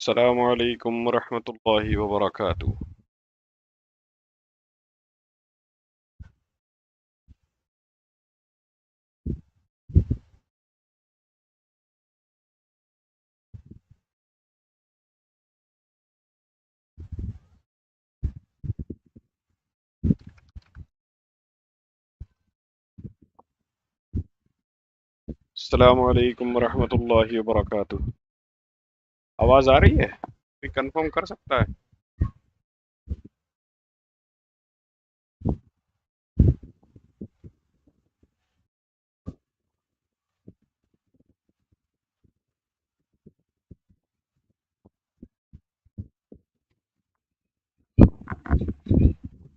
अस्सलामु अलैकुम वरहमतुल्लाहि वबरकातुह। अस्सलामु अलैकुम वरहमतुल्लाहि वबरकातुह। आवाज आ रही है? कोई कंफर्म कर सकता है?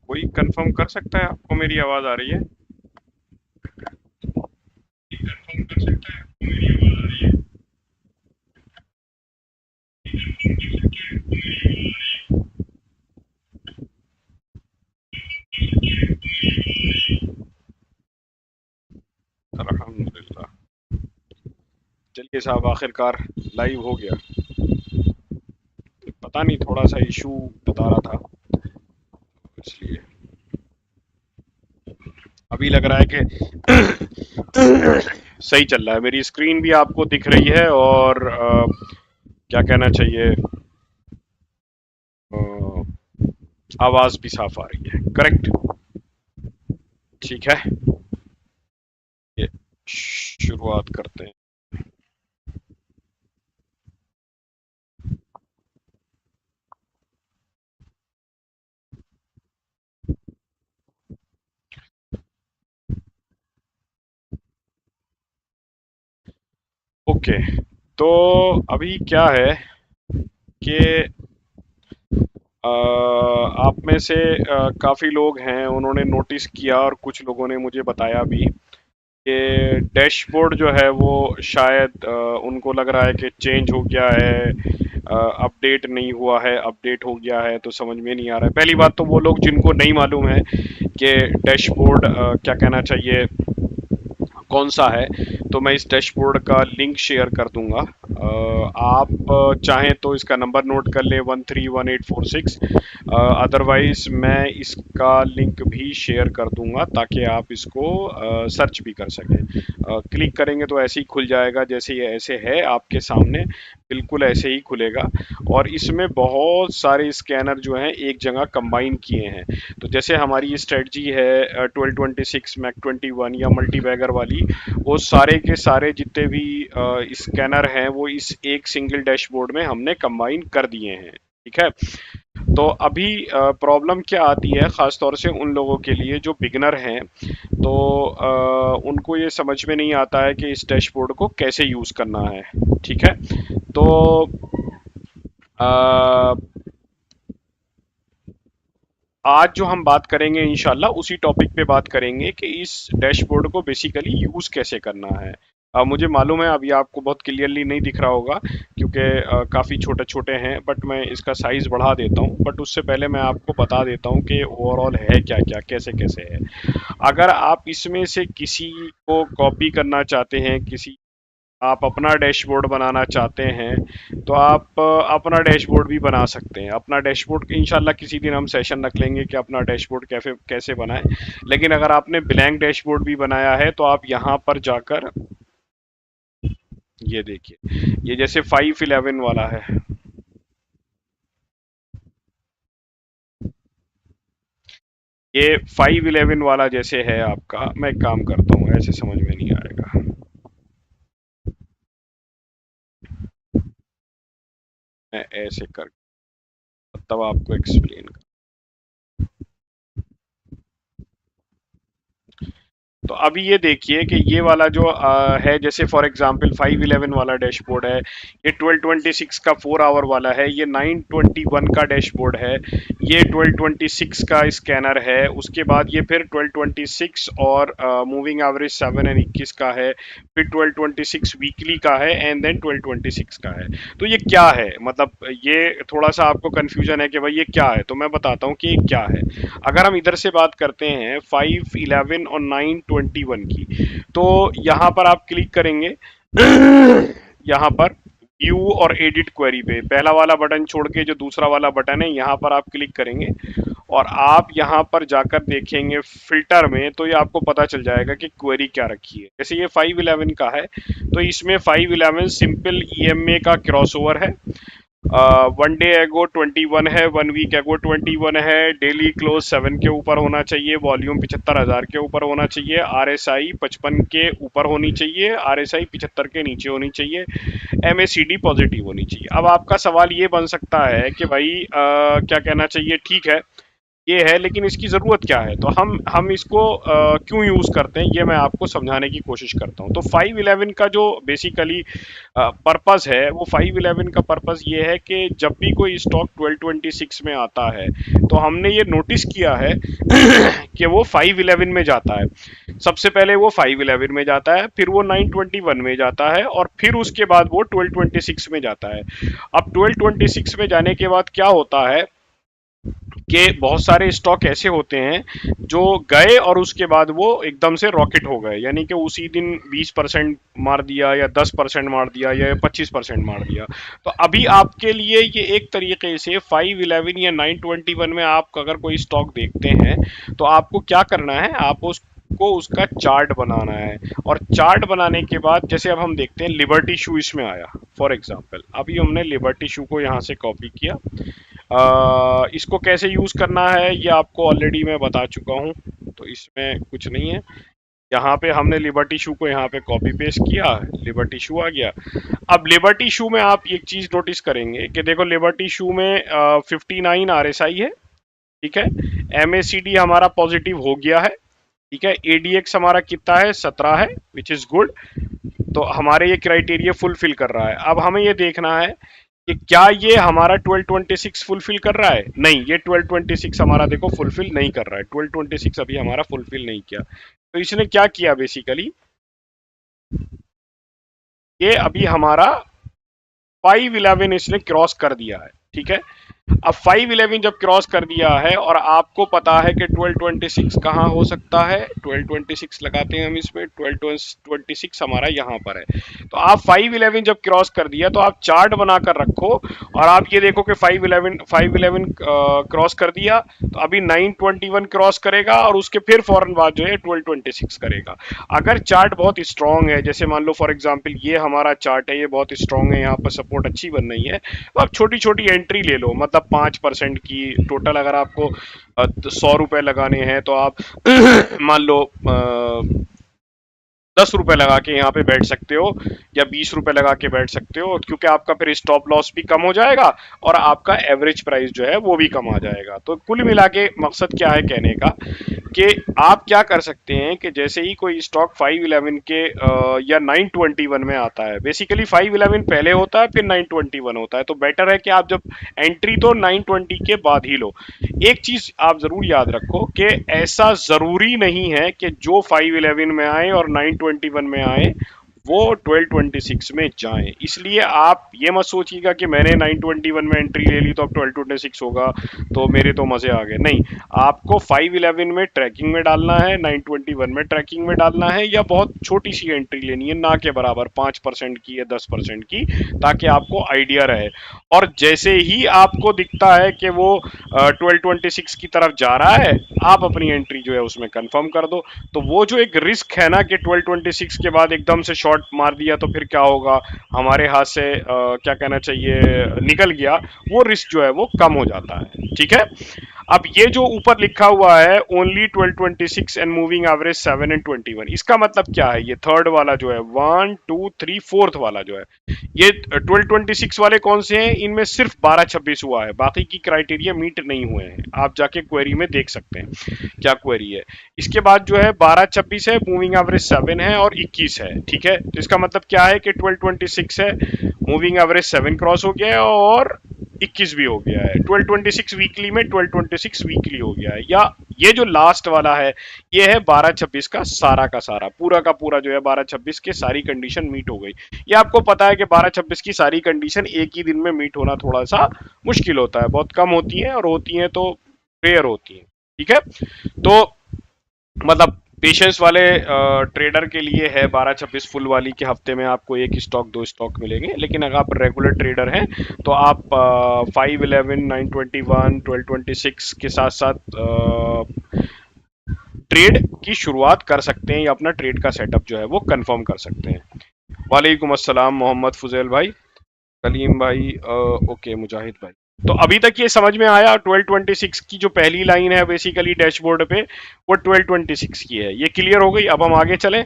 कोई कंफर्म कर सकता है आपको मेरी आवाज आ रही है? कंफर्म कर सकता है आपको मेरी आवाज आ रही है? अल्हम्दुलिल्लाह। चलिए साहब, आखिरकार लाइव हो गया। पता नहीं, थोड़ा सा इशू बता रहा था, इसलिए अभी लग रहा है कि सही चल रहा है। मेरी स्क्रीन भी आपको दिख रही है और क्या कहना चाहिए, आवाज भी साफ आ रही है। करेक्ट? ठीक है, ये शुरुआत करते हैं। ओके, तो अभी क्या है कि आप में से काफ़ी लोग हैं, उन्होंने नोटिस किया और कुछ लोगों ने मुझे बताया भी कि डैशबोर्ड जो है वो शायद उनको लग रहा है कि चेंज हो गया है, अपडेट नहीं हुआ है, अपडेट हो गया है, तो समझ में नहीं आ रहा है। पहली बात तो वो लोग जिनको नहीं मालूम है कि डैशबोर्ड क्या कहना चाहिए, कौन सा है, तो मैं इस डैशबोर्ड का लिंक शेयर कर दूंगा। आप चाहें तो इसका नंबर नोट कर लें, 131846। अदरवाइज मैं इसका लिंक भी शेयर कर दूंगा ताकि आप इसको सर्च भी कर सकें। क्लिक करेंगे तो ऐसे ही खुल जाएगा, जैसे ये ऐसे है आपके सामने, बिल्कुल ऐसे ही खुलेगा। और इसमें बहुत सारे स्कैनर जो हैं एक जगह कंबाइन किए हैं। तो जैसे हमारी ये स्ट्रेटजी है 1226 मैक 21 या मल्टी बैगर वाली, वो सारे के सारे जितने भी स्कैनर हैं वो इस एक सिंगल डैशबोर्ड में हमने कंबाइन कर दिए हैं। ठीक है, तो अभी प्रॉब्लम क्या आती है ख़ास तौर से उन लोगों के लिए जो बिगनर हैं, तो उनको ये समझ में नहीं आता है कि इस डैशबोर्ड को कैसे यूज़ करना है। ठीक है, तो अ, आज जो हम बात करेंगे इंशाल्लाह उसी टॉपिक पे बात करेंगे कि इस डैशबोर्ड को बेसिकली यूज़ कैसे करना है। मुझे मालूम है अभी आपको बहुत क्लियरली नहीं दिख रहा होगा क्योंकि काफ़ी छोटे छोटे हैं, बट मैं इसका साइज़ बढ़ा देता हूँ। बट उससे पहले मैं आपको बता देता हूँ कि ओवरऑल है क्या क्या, कैसे कैसे है। अगर आप इसमें से किसी को कॉपी करना चाहते हैं, किसी आप अपना डैशबोर्ड बनाना चाहते हैं, तो आप अपना डैशबोर्ड भी बना सकते हैं। अपना डैशबोर्ड इंशाल्लाह किसी दिन हम सेशन रख लेंगे कि अपना डैशबोर्ड कैसे कैसे बनाएं। लेकिन अगर आपने ब्लैंक डैशबोर्ड भी बनाया है तो आप यहाँ पर जाकर ये देखिए, ये जैसे 511 वाला है, ये 511 वाला जैसे है आपका, मैं एक काम करता हूँ, ऐसे समझ में नहीं आएगा, मैं ऐसे कर तब आपको एक्सप्लेन। तो अभी ये देखिए कि ये वाला जो है, जैसे फॉर एग्जांपल 511 वाला डैशबोर्ड है, ये 1226 का 4 आवर वाला है, ये 921 का डैशबोर्ड है, ये 1226 का स्कैनर है, उसके बाद ये फिर 1226 और मूविंग एवरेज 7 एंड 21 का है, फिर 1226 वीकली का है एंड देन 1226 का है। तो ये क्या है, मतलब ये थोड़ा सा आपको कंफ्यूजन है कि भाई ये क्या है, तो मैं बताता हूँ कि ये क्या है। अगर हम इधर से बात करते हैं 511 और 921 की, तो यहाँ पर आप क्लिक करेंगे यहाँ पर व्यू और एडिट क्वेरी पे पहला वाला बटन छोड़ के जो दूसरा वाला बटन है यहाँ पर आप क्लिक करेंगे और आप यहाँ पर जाकर देखेंगे फिल्टर में, तो ये आपको पता चल जाएगा कि क्वेरी क्या रखी है। जैसे ये 511 का है तो इसमें 511 सिंपल ईएमए का क्रॉसओवर है, 1 डे एगो 21 है, 1 वीक एगो 21 है, डेली क्लोज 7 के ऊपर होना चाहिए, वॉल्यूम 75,000 के ऊपर होना चाहिए, आरएसआई 55 के ऊपर होनी चाहिए, आरएसआई 75 के नीचे होनी चाहिए, एमएसीडी पॉजिटिव होनी चाहिए। अब आपका सवाल ये बन सकता है कि भाई क्या कहना चाहिए, ठीक है ये है लेकिन इसकी ज़रूरत क्या है, तो हम इसको क्यों यूज़ करते हैं ये मैं आपको समझाने की कोशिश करता हूँ। तो 511 का जो बेसिकली पर्पस है वो 511 का पर्पस ये है कि जब भी कोई स्टॉक 1226 में आता है तो हमने ये नोटिस किया है कि वो 511 में जाता है। सबसे पहले वो 511 में जाता है, फिर वो 921 में जाता है और फिर उसके बाद वो 1226 में जाता है। अब 1226 में जाने के बाद क्या होता है कि बहुत सारे स्टॉक ऐसे होते हैं जो गए और उसके बाद वो एकदम से रॉकेट हो गए, यानी कि उसी दिन 20% मार दिया या 10% मार दिया या 25% मार दिया। तो अभी आपके लिए ये एक तरीके से 511 या 921 में आप अगर कोई स्टॉक देखते हैं तो आपको क्या करना है, आप को उसका चार्ट बनाना है। और चार्ट बनाने के बाद जैसे अब हम देखते हैं लिबर्टी शू इसमें आया फॉर एग्जांपल, अभी हमने लिबर्टी शू को यहाँ से कॉपी किया। इसको कैसे यूज करना है ये आपको ऑलरेडी मैं बता चुका हूँ, तो इसमें कुछ नहीं है। यहाँ पे हमने लिबर्टी शू को यहाँ पे कॉपी पेस्ट किया, लिबर्टी शू आ गया। अब लिबर्टी शू में आप एक चीज नोटिस करेंगे कि देखो लिबर्टी शू में 59 आरएसआई है, ठीक है, एमएसीडी हमारा पॉजिटिव हो गया है, ठीक है, एडीएक्स हमारा कितना है 17 है विच इज गुड, तो हमारे ये क्राइटेरिया फुलफिल कर रहा है। अब हमें ये देखना है कि क्या ये हमारा 1226 फुलफिल कर रहा है, नहीं ये 1226 हमारा देखो फुलफिल नहीं कर रहा है, 1226 अभी हमारा फुलफिल नहीं किया। तो इसने क्या किया बेसिकली, ये अभी हमारा 511 इसने क्रॉस कर दिया है, ठीक है। अब 511 जब क्रॉस कर दिया है और आपको पता है कि 1226 कहाँ हो सकता है, 1226 लगाते हैं हम इसमें, 1226 हमारा यहाँ पर है। तो आप 511 जब क्रॉस कर दिया तो आप चार्ट बनाकर रखो और आप ये देखो कि 511 क्रॉस कर दिया तो अभी 921 क्रॉस करेगा और उसके फिर फौरन बाद जो है 1226 करेगा। अगर चार्ट बहुत स्ट्रांग है, जैसे मान लो फॉर एग्जांपल ये हमारा चार्ट है, ये बहुत स्ट्रांग है, यहाँ पर सपोर्ट अच्छी बन रही है, तो आप छोटी छोटी एंट्री ले लो, मतलब 5% की टोटल अगर आपको 100 रुपए लगाने हैं तो आप मान लो 10 रुपए लगा के यहाँ पे बैठ सकते हो या 20 रुपए लगा के बैठ सकते हो, क्योंकि आपका फिर स्टॉप लॉस भी कम हो जाएगा और आपका एवरेज प्राइस जो है वो भी कम आ जाएगा। तो कुल मिला के मकसद क्या है कहने का कि आप क्या कर सकते हैं कि जैसे ही कोई स्टॉक 511 के या 921 में आता है, बेसिकली 511 पहले होता है फिर 921 होता है, तो बेटर है कि आप जब एंट्री तो 920 के बाद ही लो। एक चीज आप जरूर याद रखो कि ऐसा जरूरी नहीं है कि जो 511 में आए और 921 में आए वो 1226 में जाएं, इसलिए आप ये मत सोचिएगा कि मैंने 921 में एंट्री ले ली तो अब 1226 होगा तो मेरे तो मजे आ गए, नहीं, आपको 511 में ट्रैकिंग में डालना है, 921 में ट्रैकिंग में डालना है, या बहुत छोटी सी एंट्री लेनी है ना के बराबर 5% की या 10% की, ताकि आपको आइडिया रहे। और जैसे ही आपको दिखता है कि वो 1226 की तरफ जा रहा है, आप अपनी एंट्री जो है उसमें कंफर्म कर दो। तो वो जो एक रिस्क है ना कि 1226 के बाद एकदम से शॉर्ट मार दिया तो फिर क्या होगा, हमारे हाथ से क्या कहना चाहिए निकल गया, वो रिस्क जो है वो कम हो जाता है, ठीक है। अब ये जो ऊपर लिखा हुआ है only 1226 and moving average 7 and 21, इसका मतलब क्या है, ये थर्ड वाला जो है 1 2 3 फोर्थ वाला जो है, ये 1226 वाले कौन से हैं, इनमें सिर्फ 1226 हुआ है, बाकी की क्राइटेरिया मीट नहीं हुए हैं। आप जाके क्वेरी में देख सकते हैं क्या क्वेरी है। इसके बाद जो है 1226 है, मूविंग एवरेज 7 है और 21 है, ठीक है। तो इसका मतलब क्या है कि 1226 है, मूविंग एवरेज 7 क्रॉस हो गया है और 21 भी हो गया है, 1226 वीकली में 1226 वीकली हो गया है। या ये जो लास्ट वाला है ये है 1226 का सारा पूरा का पूरा जो है 1226 के सारी कंडीशन मीट हो गई। ये आपको पता है कि 1226 की सारी कंडीशन एक ही दिन में मीट होना थोड़ा सा मुश्किल होता है, बहुत कम होती है और होती है तो रेयर होती है, ठीक है। तो मतलब पेशेंस वाले ट्रेडर के लिए है 12-26 फुल वाली के हफ्ते में आपको एक स्टॉक दो स्टॉक मिलेंगे, लेकिन अगर आप रेगुलर ट्रेडर हैं तो आप 511, 921, 1226 के साथ साथ ट्रेड की शुरुआत कर सकते हैं या अपना ट्रेड का सेटअप जो है वो कंफर्म कर सकते हैं। वालेकुम अस्सलाम मोहम्मद फुजैल भाई, कलीम भाई, ओके मुजाहिद भाई। तो अभी तक ये समझ में आया 1226 की जो पहली लाइन है बेसिकली डैशबोर्ड पे वो 1226 की है, ये क्लियर हो गई। अब हम आगे चलें।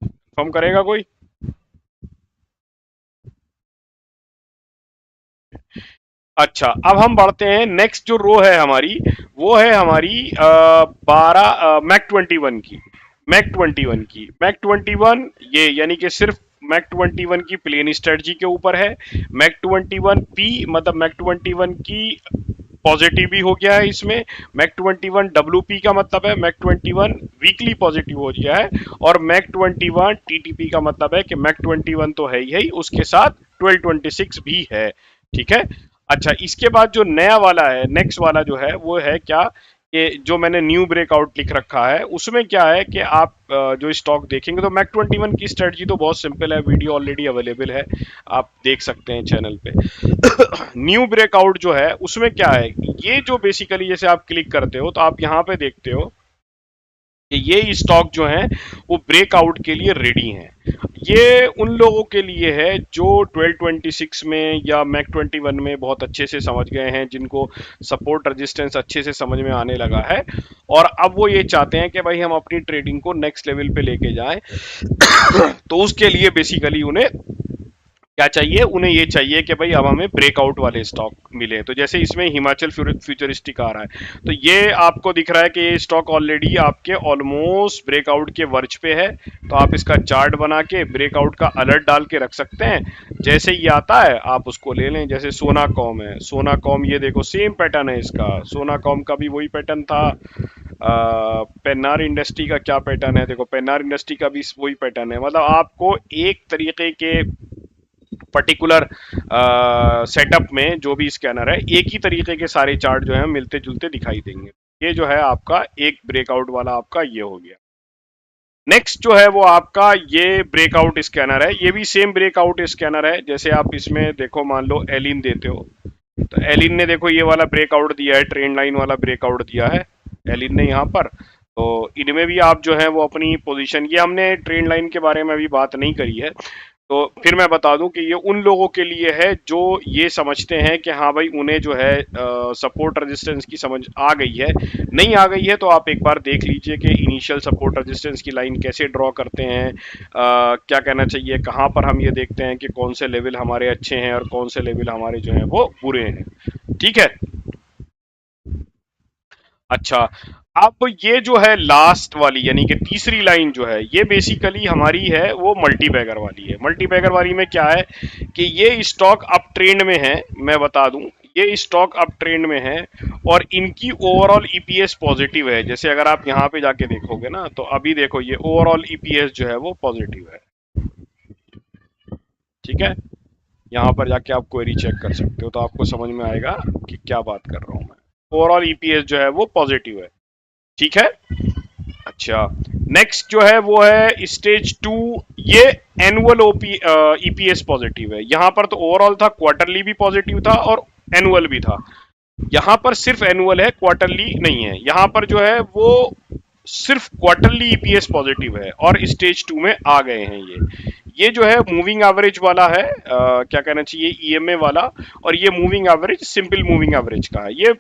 कंफर्म करेगा कोई? अच्छा, अब हम बढ़ते हैं। नेक्स्ट जो रो है हमारी वो है हमारी 12 मैक 21 की। मैक 21 ये यानी कि सिर्फ मैक 21 की प्लेन स्ट्रेटजी के ऊपर है। मैक 21 पी मतलब मैक 21 की पॉजिटिव भी हो गया है इसमें। मैक 21 WP का मतलब है मैक 21 वीकली पॉजिटिव हो गया है। और मैक 21 TTP का मतलब है कि मैक 21 तो है ही, उसके साथ 1226 भी है। ठीक है। अच्छा, इसके बाद जो नया वाला है, नेक्स्ट वाला जो है वो है क्या कि जो मैंने न्यू ब्रेकआउट लिख रखा है उसमें क्या है कि आप जो स्टॉक देखेंगे तो मैक 21 की स्ट्रेटजी तो बहुत सिंपल है, वीडियो ऑलरेडी अवेलेबल है, आप देख सकते हैं चैनल पे। न्यू ब्रेकआउट जो है उसमें क्या है, ये जो बेसिकली जैसे आप क्लिक करते हो तो आप यहाँ पे देखते हो कि ये स्टॉक जो है वो ब्रेकआउट के लिए रेडी हैं। ये उन लोगों के लिए है जो 1226 में या मैक 21 में बहुत अच्छे से समझ गए हैं, जिनको सपोर्ट रेजिस्टेंस अच्छे से समझ में आने लगा है और अब वो ये चाहते हैं कि भाई हम अपनी ट्रेडिंग को नेक्स्ट लेवल पे लेके जाएं। तो उसके लिए बेसिकली उन्हें क्या चाहिए, उन्हें ये चाहिए कि भाई अब हमें ब्रेकआउट वाले स्टॉक मिले। तो जैसे इसमें हिमाचल फ्यूचरिस्टिक आ रहा है, तो ये आपको दिख रहा है कि ये स्टॉक ऑलरेडी आपके ऑलमोस्ट ब्रेकआउट के वर्ज पे है। तो आप इसका चार्ट बना के ब्रेकआउट का अलर्ट डाल के रख सकते हैं, जैसे ही आता है आप उसको ले लें। जैसे सोना कॉम है, सोना कॉम ये देखो सेम पैटर्न है इसका, सोना कॉम का भी वही पैटर्न था। पेन्नार इंडस्ट्री का क्या पैटर्न है, देखो पेन्नार इंडस्ट्री का भी वही पैटर्न है। मतलब आपको एक तरीके के पर्टिकुलर सेटअप में जो भी स्कैनर है एक ही तरीके के सारे चार्ट जो है मिलते जुलते दिखाई देंगे। ये जो है आपका एक ब्रेकआउट वाला आपका ये हो गया। नेक्स्ट जो है वो आपका ये ब्रेकआउट स्कैनर है, ये भी सेम ब्रेकआउट स्कैनर है। जैसे आप इसमें देखो, मान लो एलिन देते हो तो एलिन ने देखो ये वाला ब्रेकआउट दिया है, ट्रेंड लाइन वाला ब्रेकआउट दिया है एलिन ने यहाँ पर। तो इनमें भी आप जो है वो अपनी पोजीशन, ये हमने ट्रेंड लाइन के बारे में अभी बात नहीं करी है, तो फिर मैं बता दूं कि ये उन लोगों के लिए है जो ये समझते हैं कि हाँ भाई उन्हें जो है सपोर्ट रेजिस्टेंस की समझ आ गई है। नहीं आ गई है तो आप एक बार देख लीजिए कि इनिशियल सपोर्ट रेजिस्टेंस की लाइन कैसे ड्रॉ करते हैं, क्या कहना चाहिए, कहाँ पर हम ये देखते हैं कि कौन से लेवल हमारे अच्छे हैं और कौन से लेवल हमारे जो हैं वो बुरे हैं। ठीक है। अच्छा, अब ये जो है लास्ट वाली यानी कि तीसरी लाइन जो है ये बेसिकली हमारी है वो मल्टी बैगर वाली है। मल्टी बैगर वाली में क्या है कि ये स्टॉक अप ट्रेंड में है, मैं बता दूं ये स्टॉक अप ट्रेंड में है और इनकी ओवरऑल ईपीएस पॉजिटिव है। जैसे अगर आप यहाँ पे जाके देखोगे ना तो अभी देखो ये ओवरऑल ईपीएस जो है वो पॉजिटिव है। ठीक है, यहाँ पर जाके आप क्वेरी चेक कर सकते हो तो आपको समझ में आएगा कि क्या बात कर रहा हूँ मैं। ओवरऑल ईपीएस जो है वो पॉजिटिव है। ठीक है। अच्छा, नेक्स्ट जो है वो है स्टेज 2, ये एनुअल ओपी ईपीएस पॉजिटिव है। यहां पर तो ओवरऑल था, क्वार्टरली भी पॉजिटिव था और एनुअल भी था। यहां पर सिर्फ एनुअल है, क्वार्टरली नहीं है। यहां पर जो है वो सिर्फ क्वार्टरली ईपीएस पॉजिटिव है और स्टेज 2 में आ गए हैं ये जो है मूविंग एवरेज वाला है, क्या कहना चाहिए ईएमए वाला, और ये moving average simple moving average का है। ये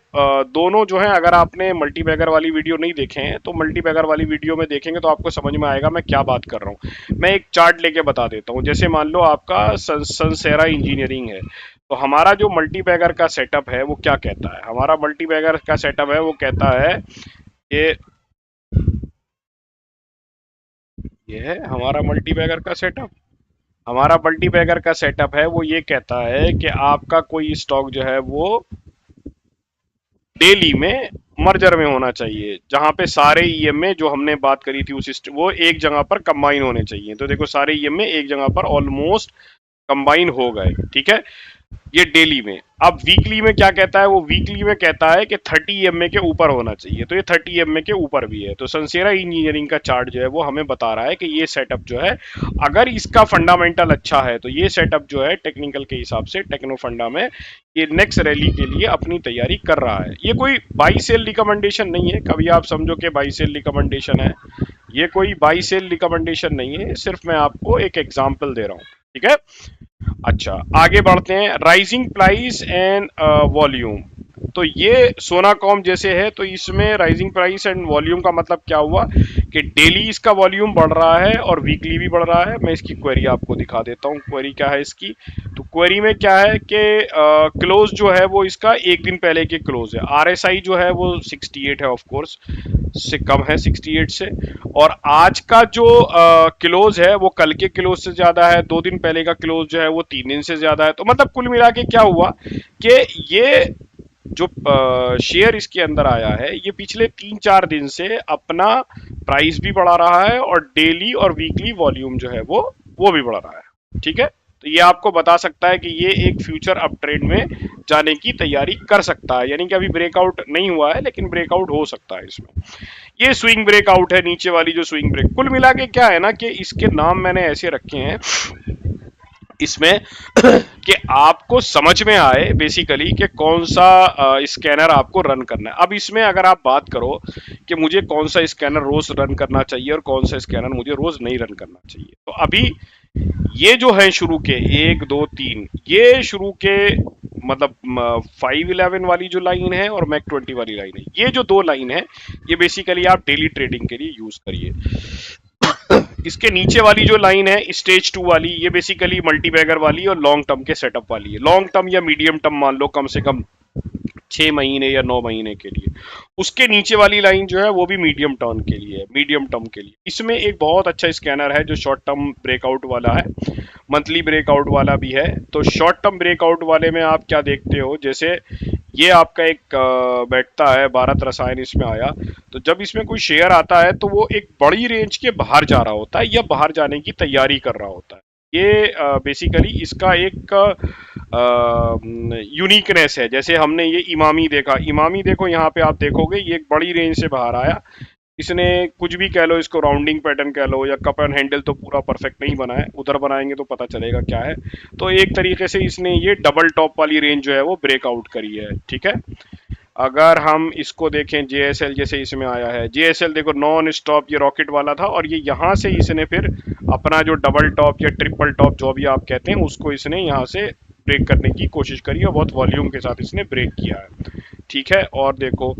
दोनों जो है, अगर आपने मल्टी बैगर वाली वीडियो नहीं देखे हैं तो मल्टी बैगर वाली वीडियो में देखेंगे तो आपको समझ में आएगा मैं क्या बात कर रहा हूँ। मैं एक चार्ट लेके बता देता हूँ। जैसे मान लो आपका सनसेरा इंजीनियरिंग है, तो हमारा जो मल्टी बैगर का सेटअप है वो क्या कहता है, हमारा मल्टी बैगर का सेटअप है वो कहता है कि ये है हमारा मल्टी बैगर का सेटअप। हमारा मल्टी बैगर का सेटअप है वो ये कहता है कि आपका कोई स्टॉक जो है वो डेली में मर्जर में होना चाहिए, जहां पे सारे ईएमए जो हमने बात करी थी उस वो एक जगह पर कंबाइन होने चाहिए। तो देखो सारे ईएमए एक जगह पर ऑलमोस्ट कंबाइन हो गए। ठीक है। ये डेली में। अब वीकली में क्या कहता है, वो वीकली में कहता है कि 30 EMA के ऊपर होना चाहिए, तो ये 30 EMA के ऊपर भी है। तो सनसेरा इंजीनियरिंग का चार्ट जो है वो हमें बता रहा है कि ये सेटअप जो है, अगर इसका फंडामेंटल अच्छा है तो ये सेटअप जो है टेक्निकल के हिसाब से टेक्नो फंडा में ये नेक्स्ट रैली के लिए अपनी तैयारी कर रहा है। ये कोई बाई सेल रिकमेंडेशन नहीं है, कभी आप समझो कि बाई सेल रिकमेंडेशन है, ये कोई बाई सेल रिकमेंडेशन नहीं है, सिर्फ मैं आपको एक एग्जांपल दे रहा हूँ, ठीक है। अच्छा, आगे बढ़ते हैं। राइजिंग प्राइस एंड वॉल्यूम, तो ये सोनाकॉम जैसे है, तो इसमें राइजिंग प्राइस एंड वॉल्यूम का मतलब क्या हुआ कि डेली इसका वॉल्यूम बढ़ रहा है और वीकली भी बढ़ रहा है। मैं इसकी क्वेरी आपको दिखा देता हूँ, क्वेरी क्या है इसकी। तो क्वेरी में क्या है कि क्लोज जो है वो इसका एक दिन पहले के क्लोज है, आरएसआई जो है वो 68 है, ऑफ कोर्स से कम है 68 से, और आज का जो क्लोज है वो कल के क्लोज से ज्यादा है, 2 दिन पहले का क्लोज जो है वो 3 दिन से ज्यादा है। तो मतलब कुल मिला के क्या हुआ कि ये जो शेयर इसके अंदर आया है, ये पिछले 3-4 दिन से अपना प्राइस भी बढ़ा रहा है और डेली और वीकली वॉल्यूम जो है वो भी बढ़ा रहा है, ठीक है। तो ये आपको बता सकता है कि ये एक फ्यूचर अप ट्रेंड में जाने की तैयारी कर सकता है, यानी कि अभी ब्रेकआउट नहीं हुआ है लेकिन ब्रेकआउट हो सकता है इसमें। ये स्विंग ब्रेकआउट है, नीचे वाली जो स्विंग ब्रेक। कुल मिला के क्या है ना कि इसके नाम मैंने ऐसे रखे हैं इसमें कि आपको समझ में आए बेसिकली कि कौन सा स्कैनर आपको रन करना है। अब इसमें अगर आप बात करो कि मुझे कौन सा स्कैनर रोज रन करना चाहिए और कौन सा स्कैनर मुझे रोज नहीं रन करना चाहिए, तो अभी ये जो है शुरू के 1 2 3, ये शुरू के मतलब 511 वाली जो लाइन है और मैक 20 वाली लाइन है, ये जो दो लाइन है ये बेसिकली आप डेली ट्रेडिंग के लिए यूज करिए। इसके नीचे वाली जो लाइन है स्टेज 2 वाली, ये बेसिकली मल्टी बैगर वाली और लॉन्ग टर्म के सेटअप वाली है। लॉन्ग टर्म या मीडियम टर्म मान लो, कम से कम 6 महीने या 9 महीने के लिए। उसके नीचे वाली लाइन जो है वो भी मीडियम टर्म के लिए है, मीडियम टर्म के लिए। इसमें एक बहुत अच्छा स्कैनर है जो शॉर्ट टर्म ब्रेकआउट वाला है, मंथली ब्रेकआउट वाला भी है। तो शॉर्ट टर्म ब्रेकआउट वाले में आप क्या देखते हो, जैसे ये आपका एक बैठता है भारत रसायन, इसमें आया, तो जब इसमें कोई शेयर आता है तो वो एक बड़ी रेंज के बाहर जा रहा होता है या बाहर जाने की तैयारी कर रहा होता है। ये बेसिकली इसका एक यूनिकनेस है। जैसे हमने ये इमामी देखा, इमामी देखो यहाँ पे आप देखोगे ये एक बड़ी रेंज से बाहर आया, इसने कुछ भी कह लो, इसको राउंडिंग पैटर्न कह लो या कप एंड हैंडल, तो पूरा परफेक्ट नहीं बना है, उधर बनाएंगे तो पता चलेगा क्या है। तो एक तरीके से इसने ये डबल टॉप वाली रेंज जो है वो ब्रेकआउट करी है, ठीक है। अगर हम इसको देखें JSL जैसे इसमें आया है, JSL देखो नॉन स्टॉप ये रॉकेट वाला था और ये यहाँ से इसने फिर अपना जो डबल टॉप या ट्रिपल टॉप जो भी आप कहते हैं उसको इसने यहाँ से ब्रेक करने की कोशिश करी और बहुत वॉल्यूम के साथ इसने ब्रेक किया है, ठीक है। और देखो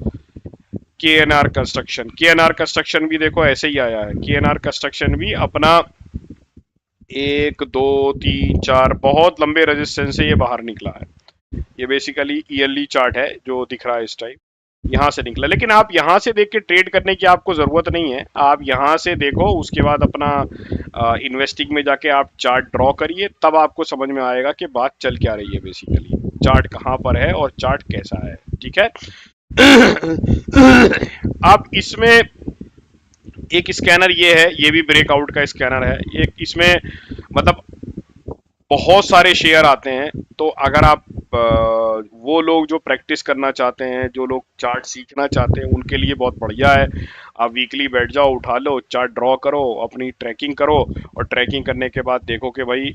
KNR कंस्ट्रक्शन भी देखो ऐसे ही आया है। KNR कंस्ट्रक्शन भी अपना 1 2 3 4 बहुत लंबे रेजिस्टेंस से ये बाहर निकला है। ये बेसिकली ईयरली चार्ट है जो दिख रहा है इस टाइम, यहाँ से निकला। लेकिन आप यहाँ से देख के ट्रेड करने की आपको जरूरत नहीं है, आप यहाँ से देखो, उसके बाद अपना इन्वेस्टिंग में जाके आप चार्ट ड्रॉ करिए, तब आपको समझ में आएगा कि बात चल क्या रही है, बेसिकली चार्ट कहाँ पर है और चार्ट कैसा है, ठीक है। अब इसमें एक स्कैनर ये है, ये भी ब्रेकआउट का स्कैनर है। ये इसमें मतलब बहुत सारे शेयर आते हैं, तो अगर आप वो लोग जो प्रैक्टिस करना चाहते हैं, जो लोग चार्ट सीखना चाहते हैं, उनके लिए बहुत बढ़िया है। आप वीकली बैठ जाओ, उठा लो, चार्ट ड्रॉ करो, अपनी ट्रैकिंग करो, और ट्रैकिंग करने के बाद देखो कि भाई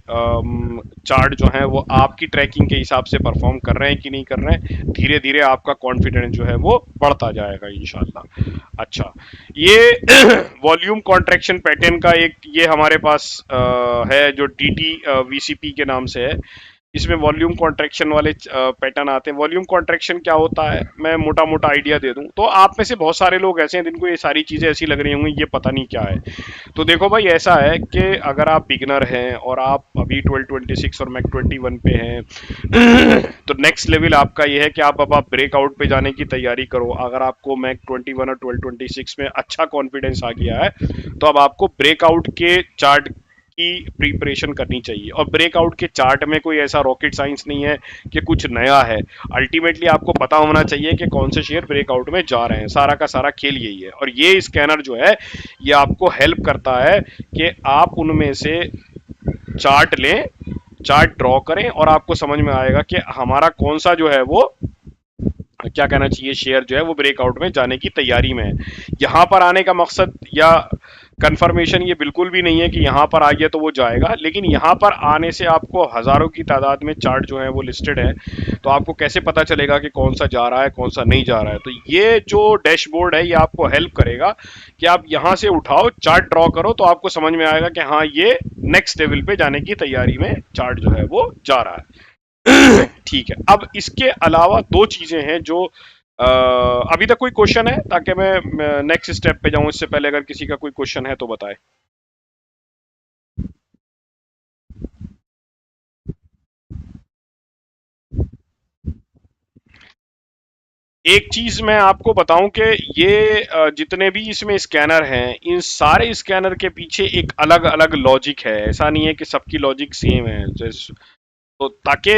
चार्ट जो है वो आपकी ट्रैकिंग के हिसाब से परफॉर्म कर रहे हैं कि नहीं कर रहे हैं। धीरे धीरे आपका कॉन्फिडेंस जो है वो बढ़ता जाएगा इंशाल्लाह। अच्छा, ये वॉल्यूम कॉन्ट्रैक्शन पैटर्न का एक ये हमारे पास है जो DT VCP के नाम से है। इसमें वॉल्यूम कॉन्ट्रैक्शन वाले पैटर्न आते हैं। वॉल्यूम कॉन्ट्रैक्शन क्या होता है, मैं मोटा मोटा आइडिया दे दूं तो आप में से बहुत सारे लोग ऐसे हैं जिनको ये सारी चीज़ें ऐसी लग रही होंगी ये पता नहीं क्या है। तो देखो भाई, ऐसा है कि अगर आप बिगनर हैं और आप अभी 1226 और मैक 21 पे हैं तो नेक्स्ट लेवल आपका ये है कि आप अब आप ब्रेकआउट पे जाने की तैयारी करो। अगर आपको मैक 21 और 1226 में अच्छा कॉन्फिडेंस आ गया है तो अब आपको ब्रेकआउट के चार्ट की प्रिपरेशन करनी चाहिए। और ब्रेकआउट के चार्ट में कोई ऐसा रॉकेट साइंस नहीं है कि कुछ नया है। अल्टीमेटली आपको पता होना चाहिए कि कौन से शेयर ब्रेकआउट में जा रहे हैं, सारा का सारा खेल यही है। और ये स्कैनर जो है ये आपको हेल्प करता है कि आप उनमें से चार्ट लें चार्ट ड्रॉ करें और आपको समझ में आएगा कि हमारा कौन सा जो है वो क्या कहना चाहिए शेयर जो है वो ब्रेकआउट में जाने की तैयारी में है। यहां पर आने का मकसद या कंफर्मेशन ये बिल्कुल भी नहीं है कि यहां पर आ गया तो वो जाएगा, लेकिन यहां पर आने से आपको हजारों की तादाद में चार्ट जो है वो लिस्टेड है, तो आपको कैसे पता चलेगा कि कौन सा जा रहा है कौन सा नहीं जा रहा है। तो ये जो डैशबोर्ड है ये आपको हेल्प करेगा कि आप यहां से उठाओ चार्ट ड्रॉ करो तो आपको समझ में आएगा कि हाँ ये नेक्स्ट लेवल पे जाने की तैयारी में चार्ट जो है वो जा रहा है। ठीक है, अब इसके अलावा दो चीजें हैं जो अभी तक कोई क्वेश्चन है ताकि मैं नेक्स्ट स्टेप पे जाऊं, इससे पहले अगर किसी का कोई क्वेश्चन है तो बताए। एक चीज मैं आपको बताऊं कि ये जितने भी इसमें स्कैनर हैं इन सारे स्कैनर के पीछे एक अलग अलग लॉजिक है, ऐसा नहीं है कि सबकी लॉजिक सेम है। जैसे तो ताकि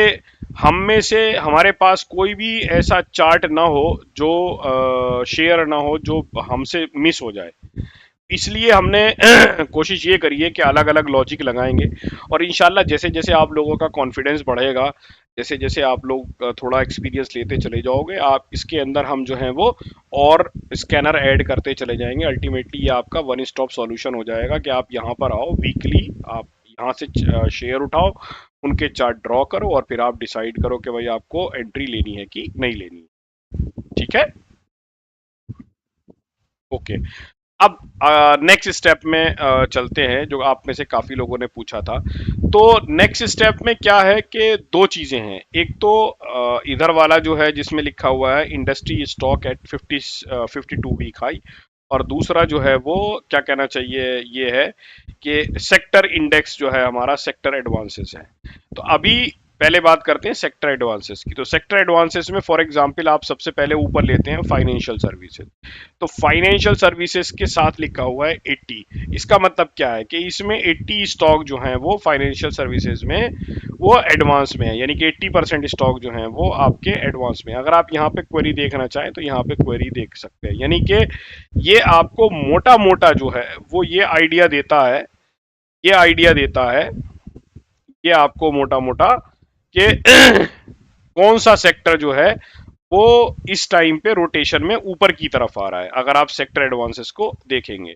हम में से हमारे पास कोई भी ऐसा चार्ट ना हो जो शेयर ना हो जो हमसे मिस हो जाए, इसलिए हमने कोशिश ये करी है कि अलग अलग लॉजिक लगाएंगे। और इंशाल्लाह जैसे जैसे आप लोगों का कॉन्फिडेंस बढ़ेगा, जैसे जैसे आप लोग थोड़ा एक्सपीरियंस लेते चले जाओगे, आप इसके अंदर हम जो है वो और स्कैनर ऐड करते चले जाएंगे। अल्टीमेटली ये आपका वन स्टॉप सॉल्यूशन हो जाएगा कि आप यहाँ पर आओ, वीकली आप यहाँ से शेयर उठाओ, उनके चार्ट ड्रॉ करो और फिर आप डिसाइड करो कि भाई आपको एंट्री लेनी है कि नहीं लेनी है। ठीक है, ओके। अब नेक्स्ट स्टेप में चलते हैं, जो आप में से काफी लोगों ने पूछा था। तो नेक्स्ट स्टेप में क्या है कि दो चीजें हैं। एक तो इधर वाला जो है जिसमें लिखा हुआ है industry stock at 52 week high, और दूसरा जो है वो क्या कहना चाहिए ये है कि सेक्टर इंडेक्स जो है हमारा सेक्टर एडवांसेस है। तो अभी पहले बात करते हैं सेक्टर एडवांसेस की। तो सेक्टर एडवांसेस में फॉर एग्जांपल आप सबसे पहले ऊपर लेते हैं फाइनेंशियल सर्विसेज। तो फाइनेंशियल सर्विसेज के साथ लिखा हुआ है 80। इसका मतलब क्या है कि इसमें 80 स्टॉक जो हैं वो फाइनेंशियल सर्विसेज में वो एडवांस में है, यानी कि 80% स्टॉक जो हैं वो आपके एडवांस में। अगर आप यहाँ पे क्वेरी देखना चाहें तो यहाँ पे क्वेरी देख सकते हैं, यानी कि ये आपको मोटा मोटा जो है वो ये आइडिया देता है ये आपको मोटा मोटा कि कौन सा सेक्टर जो है वो इस टाइम पे रोटेशन में ऊपर की तरफ आ रहा है, अगर आप सेक्टर एडवांसेस को देखेंगे।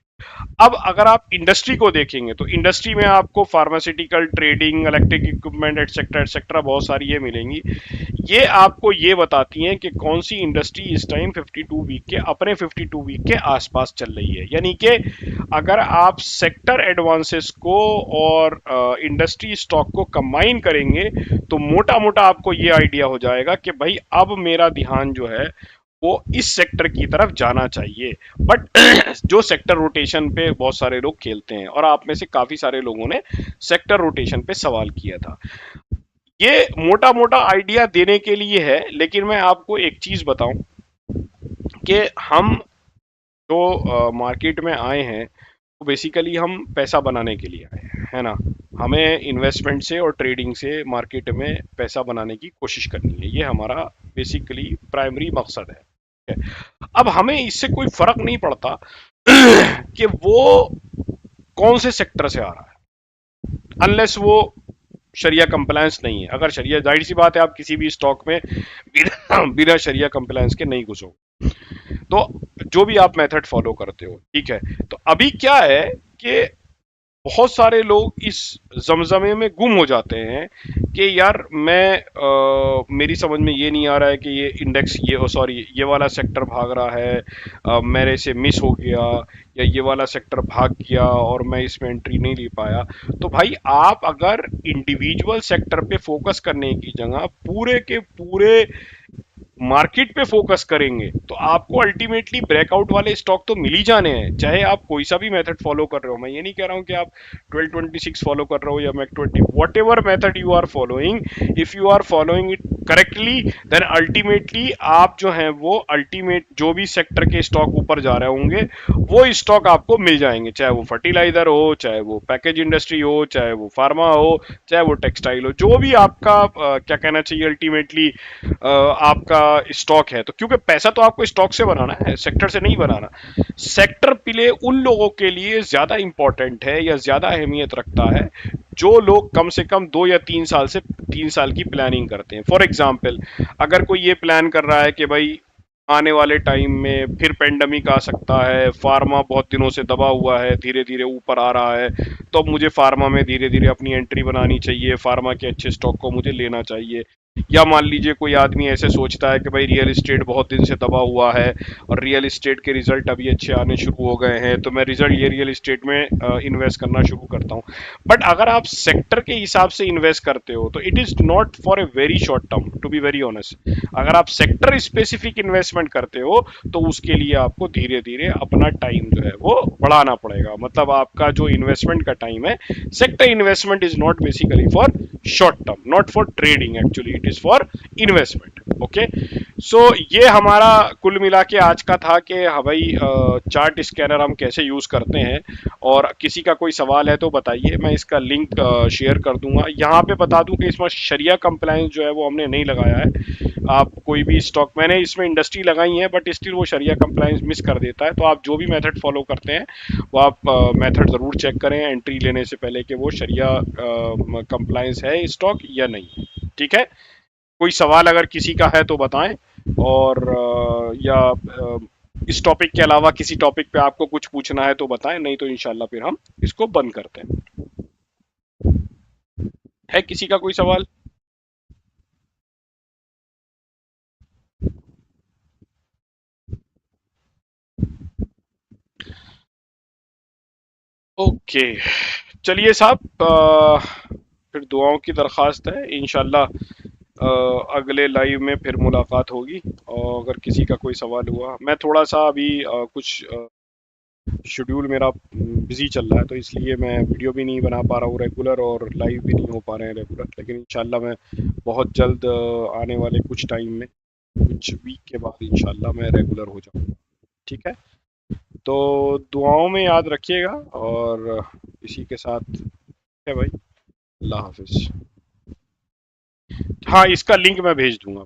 अब अगर आप इंडस्ट्री को देखेंगे तो इंडस्ट्री में आपको pharmaceutical, trading, electric equipment etcetera etcetera बहुत सारी ये मिलेंगी। ये आपको ये बताती हैं कि कौन सी इंडस्ट्री इस टाइम 52 वीक के अपने 52 वीक के आसपास चल रही है। यानी कि अगर आप सेक्टर एडवांसेस को और इंडस्ट्री स्टॉक को कंबाइन करेंगे तो मोटा मोटा आपको ये आइडिया हो जाएगा कि भाई अब मेरा ध्यान जो है वो इस सेक्टर की तरफ जाना चाहिए। बट जो सेक्टर रोटेशन पे बहुत सारे लोग खेलते हैं, और आप में से काफी सारे लोगों ने सेक्टर रोटेशन पे सवाल किया था, ये मोटा मोटा आइडिया देने के लिए है। लेकिन मैं आपको एक चीज बताऊं कि हम जो मार्केट में आए हैं वो बेसिकली हम पैसा बनाने के लिए आए हैं, है ना। हमें इन्वेस्टमेंट से और ट्रेडिंग से मार्केट में पैसा बनाने की कोशिश करनी है, ये हमारा बेसिकली प्राइमरी मकसद है। अब हमें इससे कोई फर्क नहीं पड़ता कि वो कौन से सेक्टर से आ रहा है, अनलेस वो शरिया कंप्लायंस नहीं है। अगर शरिया, जाहिर सी बात है आप किसी भी स्टॉक में बिना शरिया कंप्लायंस के नहीं घुसो, तो जो भी आप मेथड फॉलो करते हो, ठीक है। तो अभी क्या है कि बहुत सारे लोग इस जमजमे में गुम हो जाते हैं कि यार मेरी समझ में ये नहीं आ रहा है कि ये इंडेक्स, ये सॉरी ये वाला सेक्टर भाग रहा है, मेरे से मिस हो गया, या ये वाला सेक्टर भाग गया और मैं इसमें एंट्री नहीं ले पाया। तो भाई आप अगर इंडिविजुअल सेक्टर पे फोकस करने की जगह पूरे के पूरे मार्केट पे फोकस करेंगे तो आपको अल्टीमेटली ब्रेकआउट वाले स्टॉक तो मिल ही जाने हैं, चाहे आप कोई सा भी मेथड फॉलो कर रहे हो। मैं ये नहीं कह रहा हूं कि आप 1226 फॉलो कर रहे हो या मैक 20, whatever method you are following, if you are following it correctly then ultimately आप जो है वो अल्टीमेट जो भी सेक्टर के स्टॉक ऊपर जा रहे होंगे वो स्टॉक आपको मिल जाएंगे, चाहे वो फर्टिलाइजर हो, चाहे वो पैकेज इंडस्ट्री हो, चाहे वो फार्मा हो, चाहे वो टेक्सटाइल हो, जो भी आपका क्या कहना चाहिए अल्टीमेटली आपका स्टॉक है, तो क्योंकि पैसा तो आपको स्टॉक से बनाना है, सेक्टर से नहीं बनाना। सेक्टर प्ले उन लोगों के लिए ज्यादा इंपॉर्टेंट है या ज्यादा अहमियत रखता है जो लोग कम से कम 2 या 3 साल से 3 साल की प्लानिंग करते हैं। फॉर एग्जाम्पल, अगर कोई ये प्लान कर रहा है कि भाई आने वाले टाइम में फिर पेंडेमिक आ सकता है, फार्मा बहुत दिनों से दबा हुआ है, धीरे धीरे ऊपर आ रहा है, तो अब मुझे फार्मा में धीरे धीरे अपनी एंट्री बनानी चाहिए, फार्मा के अच्छे स्टॉक को मुझे लेना चाहिए। या मान लीजिए कोई आदमी ऐसे सोचता है कि भाई रियल एस्टेट बहुत दिन से दबा हुआ है और रियल एस्टेट के रिजल्ट अभी अच्छे आने शुरू हो गए हैं, तो मैं रियल एस्टेट में इन्वेस्ट करना शुरू करता हूँ। बट अगर आप सेक्टर के हिसाब से इन्वेस्ट करते हो तो it is not for a very short term, to be very honest. अगर आप सेक्टर स्पेसिफिक इन्वेस्टमेंट करते हो तो उसके लिए आपको धीरे धीरे अपना टाइम जो है वो बढ़ाना पड़ेगा। मतलब आपका जो इन्वेस्टमेंट का टाइम है, sector investment is not basically for short term, not for trading, actually it is for investment. Okay, so ये हमारा कुल मिला के आज का था कि हाँ भाई, चार्ट स्कैनर हम कैसे यूज करते हैं। और किसी का कोई सवाल है तो बताइए, मैं इसका लिंक शेयर कर दूंगा। यहाँ पे बता दूं कि इसमें शरिया कंप्लायंस जो है वो हमने नहीं लगाया है। आप कोई भी स्टॉक, मैंने इसमें इंडस्ट्री लगाई है बट स्टिल वो शरिया कंप्लायंस मिस कर देता है। तो आप जो भी मेथड फॉलो करते हैं वो आप मेथड ज़रूर चेक करें एंट्री लेने से पहले कि वो शरिया कंप्लायंस है स्टॉक या नहीं। ठीक है, कोई सवाल अगर किसी का है तो बताएं। और या इस टॉपिक के अलावा किसी टॉपिक पे आपको कुछ पूछना है तो बताएं, नहीं तो इंशाल्लाह फिर हम इसको बंद करते हैं। है किसी का कोई सवाल? ओके, चलिए साहब, फिर दुआओं की दरख्वास्त है, इंशाल्लाह अगले लाइव में फिर मुलाकात होगी। और अगर किसी का कोई सवाल हुआ, मैं थोड़ा सा अभी कुछ शेड्यूल मेरा बिजी चल रहा है, तो इसलिए मैं वीडियो भी नहीं बना पा रहा हूँ रेगुलर और लाइव भी नहीं हो पा रहे हैं रेगुलर। लेकिन इंशाल्लाह मैं बहुत जल्द आने वाले कुछ टाइम में, कुछ वीक के बाद इंशाल्लाह मैं रेगुलर हो जाऊँगा। ठीक है, तो दुआओं में याद रखिएगा। और इसी के साथ है भाई, अल्लाह हाफिज। हाँ, इसका लिंक मैं भेज दूंगा।